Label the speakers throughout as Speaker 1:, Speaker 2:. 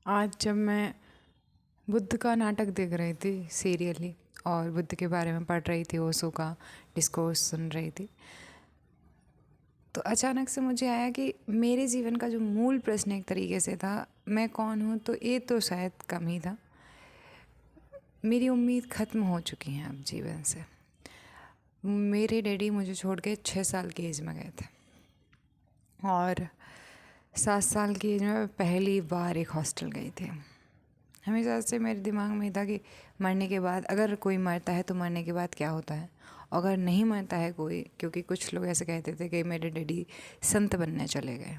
Speaker 1: आज जब मैं बुद्ध का नाटक देख रही थी सीरियली और बुद्ध के बारे में पढ़ रही थी, ओशो का डिस्कोर्स सुन रही थी, तो अचानक से मुझे आया कि मेरे जीवन का जो मूल प्रश्न एक तरीके से था, मैं कौन हूँ, तो ये तो शायद कम ही था। मेरी उम्मीद ख़त्म हो चुकी है अब जीवन से। मेरे डैडी मुझे छोड़ के 6 साल की एज में गए थे और 7 साल की एज में मैं पहली बार एक हॉस्टल गई थी। हमेशा से मेरे दिमाग में था कि मरने के बाद, अगर कोई मरता है तो मरने के बाद क्या होता है, अगर नहीं मरता है कोई, क्योंकि कुछ लोग ऐसे कहते थे कि मेरे डैडी संत बनने चले गए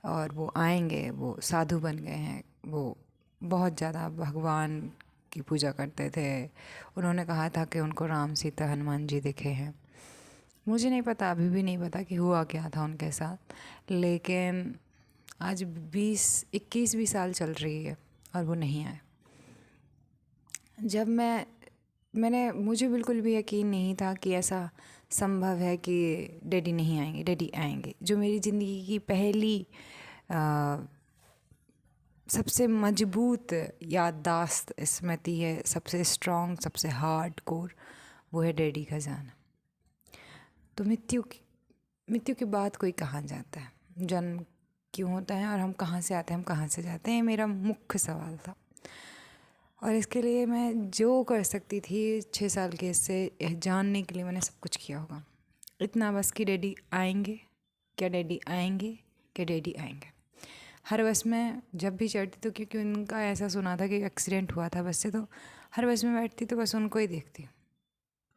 Speaker 1: और वो आएंगे, वो साधु बन गए हैं, वो बहुत ज़्यादा भगवान की पूजा करते थे। उन्होंने कहा था कि उनको राम सीता हनुमान जी दिखे हैं। मुझे नहीं पता, अभी भी नहीं पता कि हुआ क्या था उनके साथ, लेकिन आज 20-21 भी साल चल रही है और वो नहीं आए। जब मैंने मुझे बिल्कुल भी यकीन नहीं था कि ऐसा संभव है कि डैडी नहीं आएंगे। डैडी आएंगे। जो मेरी ज़िंदगी की पहली सबसे मजबूत याददाश्त स्मृति है, सबसे स्ट्रॉन्ग, सबसे हार्ड कोर, वो है डैडी का जाना। तो मृत्यु के बाद कोई कहाँ जाता है, जन्म क्यों होता है और हम कहाँ से आते हैं, हम कहाँ से जाते हैं, ये मेरा मुख्य सवाल था। और इसके लिए मैं जो कर सकती थी 6 साल के इससे जानने के लिए मैंने सब कुछ किया होगा। इतना बस कि डैडी आएंगे, क्या डैडी आएंगे, क्या डैडी आएंगे। हर बस में जब भी चढ़ती तो, क्योंकि उनका ऐसा सुना था कि एक्सीडेंट हुआ था बस से, तो हर बस में बैठती तो बस उनको ही देखती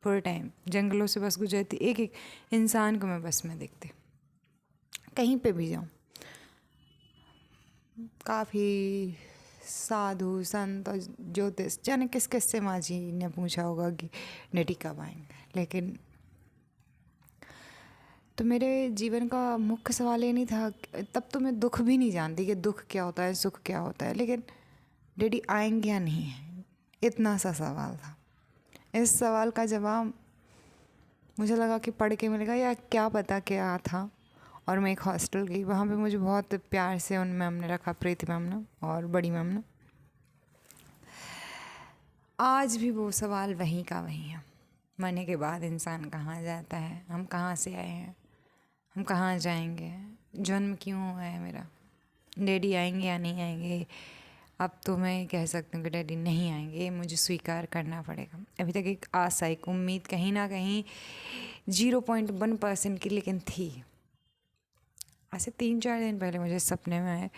Speaker 1: पूरे टाइम। जंगलों से बस गुजरती, एक एक इंसान को मैं बस में देखती, कहीं पे भी जाऊँ। काफ़ी साधु संत और ज्योतिष, जाने किस किस से माँ जी ने पूछा होगा कि डैडी कब आएंगे, लेकिन तो मेरे जीवन का मुख्य सवाल ये नहीं था। तब तो मैं दुख भी नहीं जानती कि दुख क्या होता है, सुख क्या होता है, लेकिन डैडी आएंगे या नहीं है, इतना सा सवाल था। इस सवाल का जवाब मुझे लगा कि पढ़ के मिलेगा, या क्या पता क्या था। और मैं एक हॉस्टल गई, वहाँ पे मुझे बहुत प्यार से उन मैम ने रखा, प्रीति मैम ने और बड़ी मैम ने। आज भी वो सवाल वहीं का वहीं है। मरने के बाद इंसान कहाँ जाता है, हम कहाँ से आए हैं, हम कहाँ जाएंगे, जन्म क्यों हुआ है मेरा, डैडी आएंगे या नहीं आएंगे। अब तो मैं कह सकती हूँ कि डैडी नहीं आएंगे, ये मुझे स्वीकार करना पड़ेगा। अभी तक एक आशा, एक उम्मीद कहीं ना कहीं 0.1% की लेकिन थी। ऐसे 3-4 दिन पहले मुझे सपने में आए,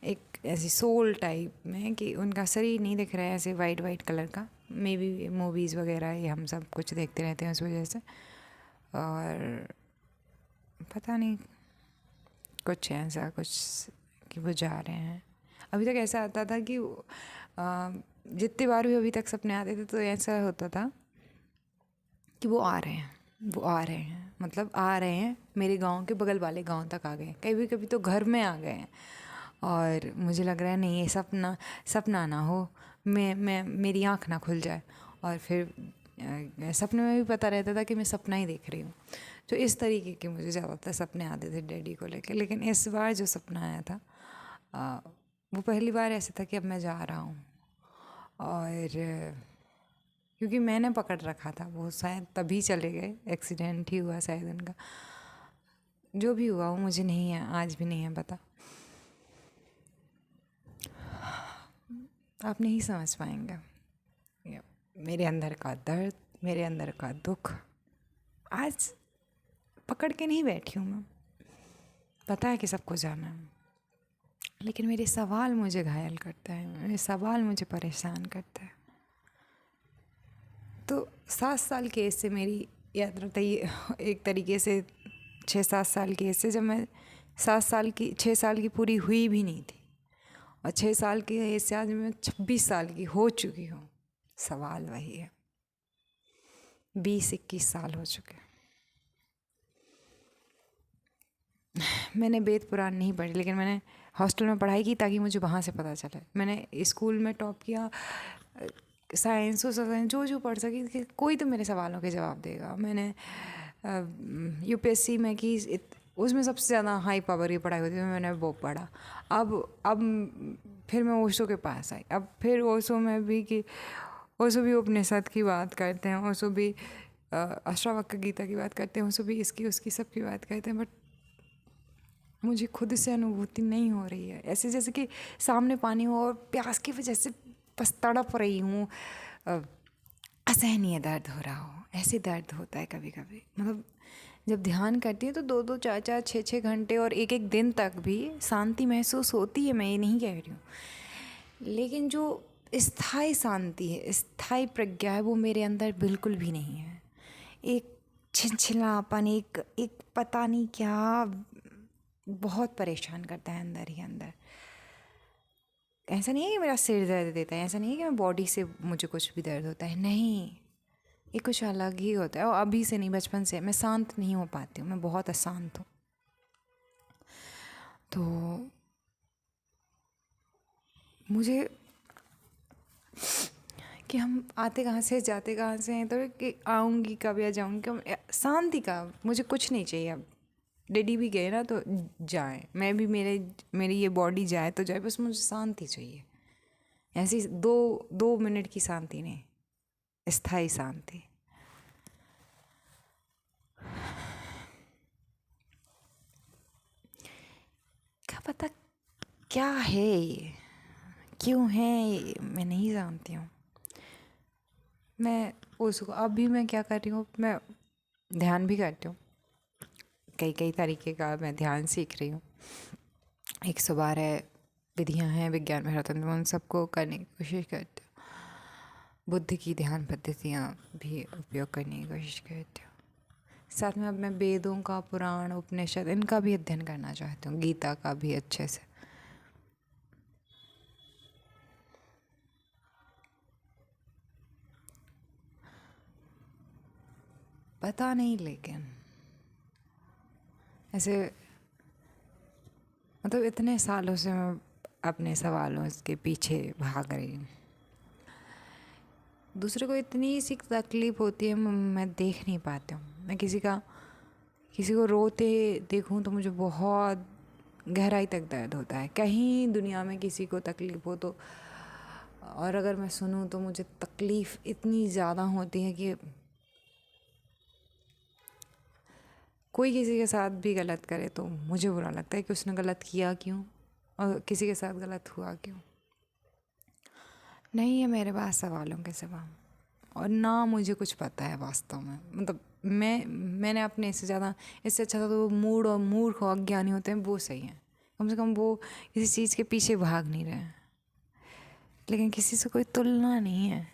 Speaker 1: एक ऐसी सोल टाइप में, कि उनका शरीर नहीं दिख रहा है, ऐसे वाइट वाइट कलर का। मे बी मूवीज़ वगैरह ये हम सब कुछ देखते रहते हैं उस वजह से, और पता नहीं कुछ ऐसा कुछ कि वो जा रहे हैं। अभी तक ऐसा आता था कि जितनी बार भी अभी तक सपने आते थे तो ऐसा होता था कि वो आ रहे हैं, वो आ रहे हैं, मतलब आ रहे हैं, मेरे गांव के बगल वाले गांव तक आ गए, कभी कभी तो घर में आ गए हैं। और मुझे लग रहा है नहीं, ये सपना सपना ना हो, मैं मेरी आँख ना खुल जाए। और फिर सपने में भी पता रहता था कि मैं सपना ही देख रही हूँ। तो इस तरीके के मुझे ज़्यादातर सपने आते थे डैडी को लेकर। लेकिन इस बार जो सपना आया था, वो पहली बार ऐसा था कि अब मैं जा रहा हूँ। और क्योंकि मैंने पकड़ रखा था, वो शायद तभी चले गए, एक्सीडेंट ही हुआ शायद उनका। जो भी हुआ वो मुझे नहीं है, आज भी नहीं है पता। आप नहीं समझ पाएंगे मेरे अंदर का दर्द, मेरे अंदर का दुख। आज पकड़ के नहीं बैठी हूँ मैं, पता है कि सबको जाना है, लेकिन मेरे सवाल मुझे घायल करता है, मेरे सवाल मुझे परेशान करता है। तो 7 साल की एज से मेरी यात्रा तय, एक तरीके से 6-7 साल की एज से, जब मैं 6 साल की पूरी हुई भी नहीं थी, और 6 साल की एज से आज मैं 26 साल की हो चुकी हूँ। सवाल वही है, 20-21 साल हो चुके। मैंने वेद पुराण नहीं पढ़ी, लेकिन मैंने हॉस्टल में पढ़ाई की ताकि मुझे वहाँ से पता चले। मैंने स्कूल में टॉप किया, साइंस हो सकता है, जो पढ़ सकी कि कोई तो मेरे सवालों के जवाब देगा। मैंने यूपीएससी में की, उसमें सबसे ज़्यादा हाई पावर की पढ़ाई होती है, मैंने वो पढ़ा। अब फिर मैं ओशो के पास आई। अब फिर ओशो में भी कि ओशो भी उपनिषद की बात करते हैं, ओशो भी अष्टावक्र गीता की बात करते हैं, ओशो भी इसकी उसकी सब की बात करते हैं, बट मुझे खुद से अनुभूति नहीं हो रही है। ऐसे जैसे कि सामने पानी हो और प्यास की वजह से बस तड़प रही हूँ, असहनीय दर्द हो रहा हो, ऐसे दर्द होता है कभी कभी। मतलब जब ध्यान करती है तो 2-2 4-4 6-6 घंटे और एक दिन तक भी शांति महसूस होती है, मैं ये नहीं कह रही हूँ, लेकिन जो स्थायी शांति है, स्थायी प्रज्ञा है, वो मेरे अंदर बिल्कुल भी नहीं है। एक छिलछिलापन, एक एक पता नहीं क्या बहुत परेशान करता है अंदर ही अंदर। ऐसा नहीं है कि मेरा सिर दर्द देता है, ऐसा नहीं है कि मैं बॉडी से मुझे कुछ भी दर्द होता है, नहीं, ये कुछ अलग ही होता है। और अभी से नहीं, बचपन से मैं शांत नहीं हो पाती हूँ, मैं बहुत अशांत हूँ। तो मुझे कि हम आते कहाँ से जाते कहाँ से हैं, तो कि आऊँगी कब या जाऊँगी कब, शांति का मुझे कुछ नहीं चाहिए। अब डैडी भी गए ना तो जाए, मैं भी मेरी ये बॉडी जाए तो जाए, बस मुझे शांति चाहिए। ऐसी 2 मिनट की शांति नहीं, स्थायी शांति। क्या पता क्या है ये, क्यों है ये, मैं नहीं जानती हूँ। मैं उसको अभी मैं क्या कर रही हूँ, मैं ध्यान भी करती हूँ, कई कई तरीके का मैं ध्यान सीख रही हूँ। 112 विधियाँ हैं विज्ञान मैराथन में, उन सबको करने की कोशिश करती हूँ। बुद्ध की ध्यान पद्धतियाँ भी उपयोग करने की कोशिश करती हूँ। साथ में अब मैं वेदों का, पुराण, उपनिषद, इनका भी अध्ययन करना चाहती हूँ, गीता का भी अच्छे से। पता नहीं, लेकिन ऐसे मतलब इतने सालों से मैं अपने सवालों के पीछे भाग रही हूँ। दूसरे को इतनी सी तकलीफ़ होती है, मैं देख नहीं पाती हूँ। मैं किसी को रोते देखूँ तो मुझे बहुत गहराई तक दर्द होता है। कहीं दुनिया में किसी को तकलीफ़ हो तो, और अगर मैं सुनूँ तो मुझे तकलीफ़ इतनी ज़्यादा होती है कि कोई किसी के साथ भी गलत करे तो मुझे बुरा लगता है कि उसने गलत किया क्यों और किसी के साथ गलत हुआ क्यों। नहीं है मेरे पास सवालों के सिवा, और ना मुझे कुछ पता है वास्तव में। मतलब मैंने अपने इससे अच्छा तो वो मूर्ख और अज्ञानी होते हैं, वो सही हैं। कम से कम वो किसी चीज़ के पीछे भाग नहीं रहे हैं, लेकिन किसी से कोई तुलना नहीं है।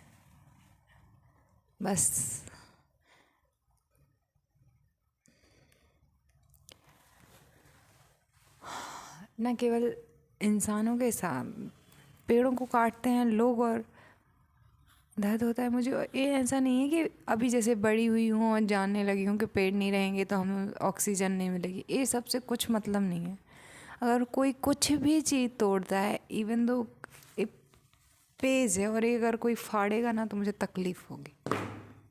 Speaker 1: बस न केवल इंसानों के साथ, पेड़ों को काटते हैं लोग और दर्द होता है मुझे। ये ऐसा नहीं है कि अभी जैसे बड़ी हुई हूँ और जानने लगी हूँ कि पेड़ नहीं रहेंगे तो हमें ऑक्सीजन नहीं मिलेगी, ये सबसे कुछ मतलब नहीं है। अगर कोई कुछ भी चीज़ तोड़ता है, इवन दो एक पेज है, और ये अगर कोई फाड़ेगा ना तो मुझे तकलीफ़ होगी,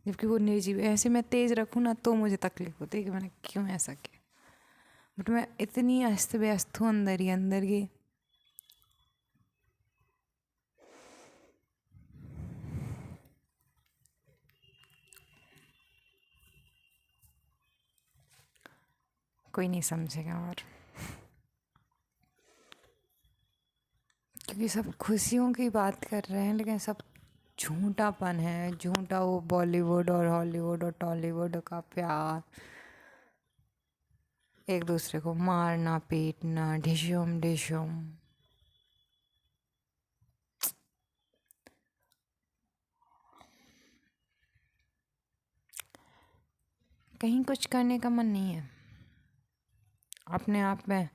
Speaker 1: जबकि वो निर्जीव है। ऐसे मैं तेज़ रखूँ ना तो मुझे तकलीफ़ होती है कि मैंने क्यों ऐसा किया। बट मैं इतनी अस्त व्यस्त हूँ अंदर ही अंदर की, कोई नहीं समझेगा। और क्योंकि सब खुशियों की बात कर रहे हैं, लेकिन सब झूठापन है, झूठा वो बॉलीवुड और हॉलीवुड और टॉलीवुड का प्यार, एक दूसरे को मारना पीटना, ढिशुम ढिशुम। कहीं कुछ करने का मन नहीं है अपने आप में,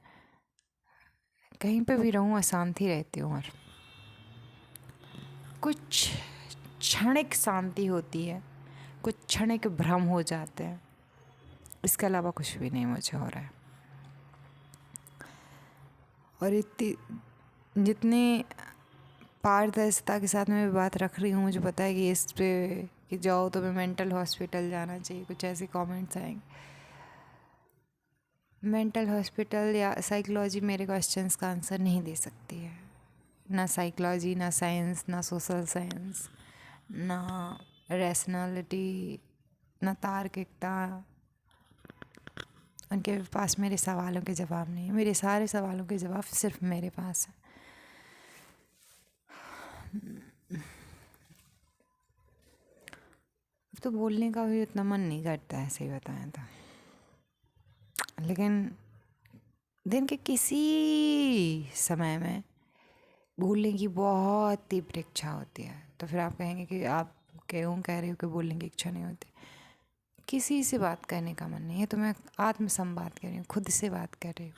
Speaker 1: कहीं पे भी रहूँ अशांति रहती हूँ। और कुछ क्षणिक शांति होती है, कुछ क्षणिक भ्रम हो जाते हैं, इसके अलावा कुछ भी नहीं मुझे हो रहा है। और इतनी जितने पारदर्शिता के साथ मैं बात रख रही हूँ, मुझे पता है कि इस पे कि जाओ तो मैं मेंटल हॉस्पिटल जाना चाहिए, कुछ ऐसे कमेंट्स आएंगे। मेंटल हॉस्पिटल या साइकोलॉजी मेरे क्वेश्चंस का आंसर नहीं दे सकती है। ना साइकोलॉजी, ना साइंस, ना सोशल साइंस, ना रैशनैलिटी, ना तार्किकता। उनके पास मेरे सवालों के जवाब नहीं है। मेरे सारे सवालों के जवाब सिर्फ मेरे पास है। अब तो बोलने का भी उतना मन नहीं करता है, सही बताएं तो। लेकिन दिन के किसी समय में बोलने की बहुत तीव्र इच्छा होती है, तो फिर आप कहेंगे कि आप क्यों कह रहे हो कि बोलने की इच्छा नहीं होती। किसी से बात करने का मन नहीं है, तो मैं आत्मसंवाद कर रही हूँ, खुद से बात कर रही हूँ।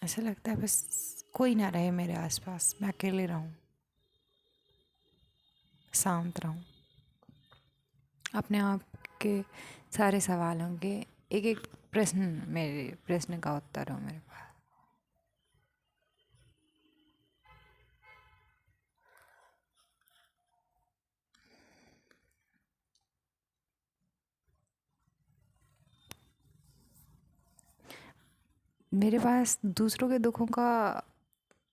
Speaker 1: ऐसा लगता है बस कोई ना रहे मेरे आसपास, मैं अकेले रहूं, शांत रहूं, अपने आप के सारे सवालों के एक एक मेरे प्रश्न का उत्तर हो मेरे पास। मेरे पास दूसरों के दुखों का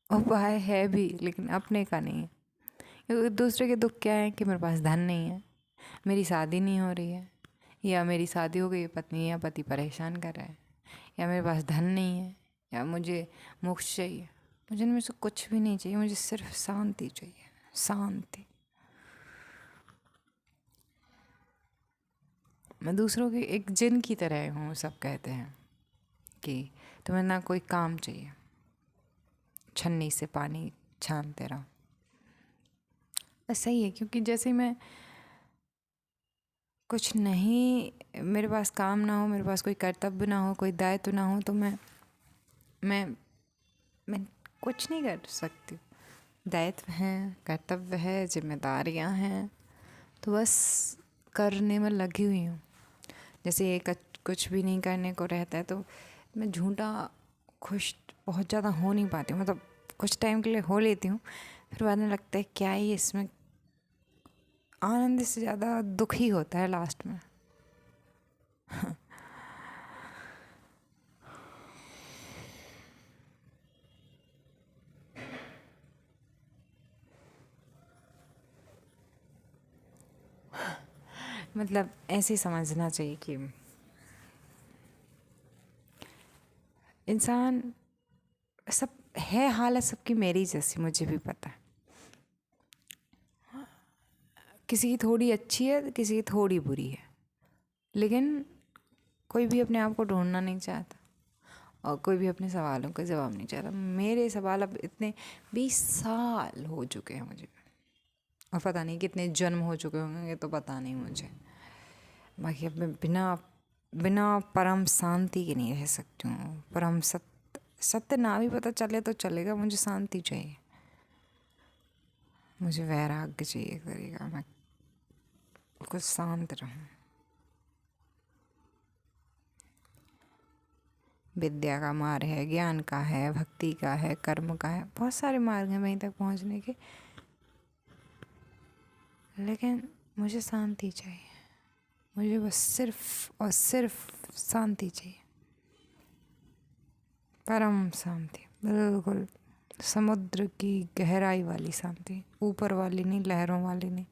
Speaker 1: उपाय है भी, लेकिन अपने का नहीं है। क्योंकि दूसरे के दुख क्या है कि मेरे पास धन नहीं है, मेरी शादी नहीं हो रही है, या मेरी शादी हो गई, पत्नी या पति परेशान कर रहा है, या मेरे पास धन नहीं है, या मुझे मोक्ष चाहिए। मुझे इनमें से कुछ भी नहीं चाहिए, मुझे सिर्फ शांति चाहिए, शांति। मैं दूसरों के एक जिन की तरह हूँ। सब कहते हैं कि तुम्हें ना कोई काम चाहिए, छन्नी से पानी छानते रहो। बस सही है, क्योंकि जैसे मैं कुछ नहीं, मेरे पास काम ना हो, मेरे पास कोई कर्तव्य ना हो, कोई दायित्व ना हो, तो मैं मैं कुछ नहीं कर सकती। दायित्व हैं, कर्तव्य है, जिम्मेदारियां हैं, तो बस करने में लगी हुई हूँ। जैसे ये कुछ भी नहीं करने को रहता है तो मैं झूठा खुश बहुत ज़्यादा हो नहीं पाती हूँ। मतलब कुछ टाइम के लिए हो लेती हूँ, फिर बाद में लगता है क्या ही इसमें आनंद से ज़्यादा दुख ही होता है लास्ट में। मतलब ऐसे समझना चाहिए कि इंसान सब है, हालत सबकी मेरी जैसी, मुझे भी पता है। किसी की थोड़ी अच्छी है, किसी की थोड़ी बुरी है, लेकिन कोई भी अपने आप को ढूंढना नहीं चाहता, और कोई भी अपने सवालों का जवाब नहीं चाहता। मेरे सवाल अब इतने 20 साल हो चुके हैं मुझे, और पता नहीं कितने जन्म हो चुके होंगे, तो पता नहीं मुझे। बाकी अब मैं बिना बिना परम शांति के नहीं रह सकती हूँ। परम सत्य ना भी पता चले तो चलेगा, मुझे शांति चाहिए, मुझे वैराग्य चाहिए करेगा, मैं कुछ शांत रहूँ। विद्या का मार्ग है, ज्ञान का है, भक्ति का है, कर्म का है, बहुत सारे मार्ग हैं वहीं तक पहुँचने के, लेकिन मुझे शांति चाहिए। मुझे बस सिर्फ और सिर्फ शांति चाहिए, परम शांति, बिल्कुल समुद्र की गहराई वाली शांति, ऊपर वाली नहीं, लहरों वाली नहीं,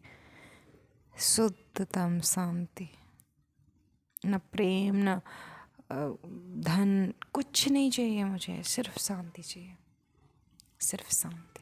Speaker 1: शुद्धतम शांति। न प्रेम, न धन, कुछ नहीं चाहिए मुझे, सिर्फ शांति चाहिए, सिर्फ शांति।